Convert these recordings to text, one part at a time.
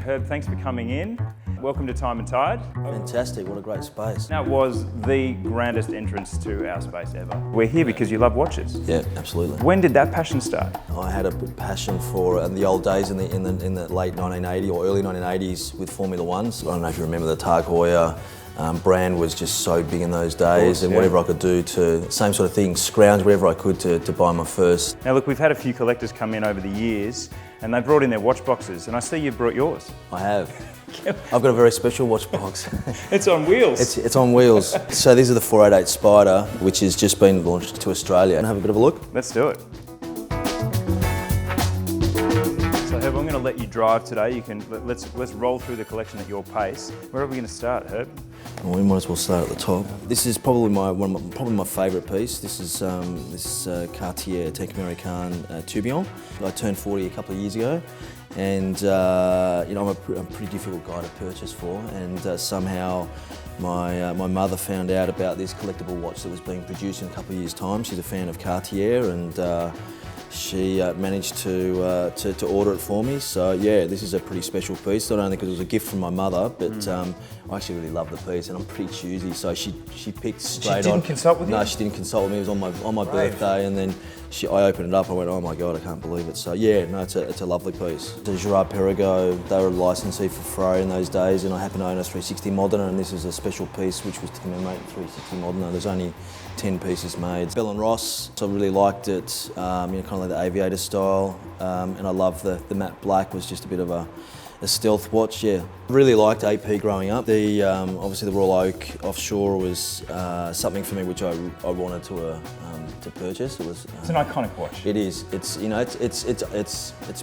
Herb, thanks for coming in. Welcome to Time+Tide. Fantastic, what a great space. That was the grandest entrance to our space ever. We're here because you love watches. Yeah, absolutely. When did that passion start? I had a passion for in the old days in the late 1980s or early 1980s with Formula Ones. I don't know if you remember the Tag Heuer brand was just so big in those days, and whatever I could do to, same sort of thing, scrounge whatever I could to buy my first. Now look, we've had a few collectors come in over the years and they brought in their watch boxes, and I see you've brought yours. I have. I've got a very special watch box. It's on wheels. It's on wheels. So these are the 488 Spider, which has just been launched to Australia. And have a bit of a look. Let's do it. So Herb, I'm going to let you drive today. Let's roll through the collection at your pace. Where are we going to start, Herb? Well, we might as well start at the top. This is probably my favourite piece. This is Cartier Tank Americaine Tourbillon. I turned 40 a couple of years ago, and I'm a pretty difficult guy to purchase for. And somehow my mother found out about this collectible watch that was being produced in a couple of years' time. She's a fan of Cartier, and she managed to order it for me. So yeah, this is a pretty special piece, not only because it was a gift from my mother, but I actually really love the piece, and I'm pretty choosy, so she picked straight on. She didn't consult with you? No, she didn't consult with me. It was on my birthday, and then I opened it up. I went, oh my god, I can't believe it. So yeah, no, it's a lovely piece. The Girard-Perregaux, they were a licensee for Ferrari in those days, and I happen to own a 360 Modena, and this is a special piece which was to commemorate 360 Modena. There's only 10 pieces made. Bell & Ross, so I really liked it, kind of like the aviator style, and I love the matte black. Was just a bit of a stealth watch, yeah. Really liked AP growing up. Obviously the Royal Oak Offshore was something for me which I wanted to purchase. It's an iconic watch. It is. It's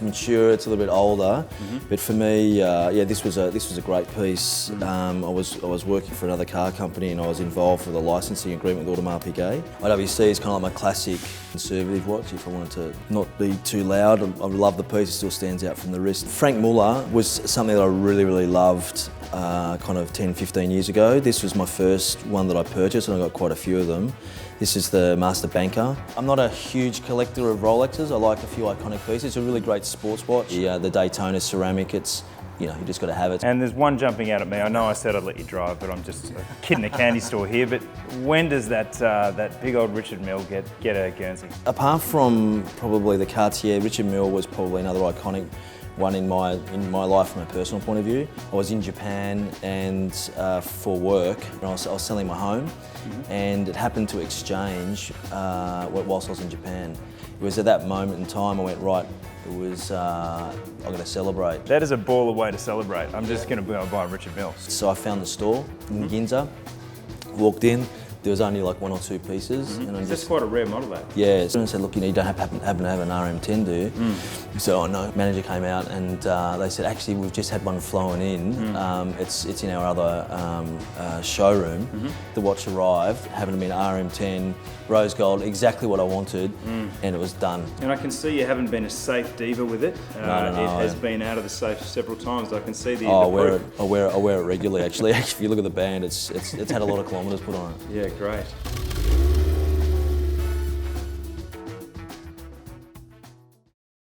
mature. It's a little bit older, but for me, yeah, this was a great piece. I was working for another car company, and I was involved with a licensing agreement with Audemars Piguet. IWC is kind of like my classic conservative watch. If I wanted to not be too loud, I love the piece. It still stands out from the wrist. Franck Muller was something that I really loved kind of 10, 15 years ago. This was my first one that I purchased, and I got quite a few of them. This is the Master Banker. I'm not a huge collector of Rolexes. I like a few iconic pieces. It's a really great sports watch. The Daytona ceramic, it's, you just got to have it. And there's one jumping out at me. I know I said I'd let you drive, but I'm just a kid in a candy store here. But when does that big old Richard Mille get a Guernsey? Apart from probably the Cartier, Richard Mille was probably another iconic one in my life from a personal point of view. I was in Japan and for work, and I was selling my home, and it happened to exchange whilst I was in Japan. It was at that moment in time I went, right, it was, I'm going to celebrate. That is a baller way to celebrate. I'm just going to buy Richard Mille. So I found the store in Ginza, walked in. There was only like 1 or 2 pieces. And That's quite a rare model, that. Yeah, so I said, look, you don't happen to have an RM10, do you? So, oh no. Manager came out, and they said, actually, we've just had one flowing in. It's in our other showroom. The watch arrived, happened to be an RM10, rose gold, exactly what I wanted, and it was done. And I can see you haven't been a safe diva with it. No. It has been out of the safe several times. I can see the I wear it regularly, actually. If you look at the band, it's had a lot of kilometres put on it. Yeah, great.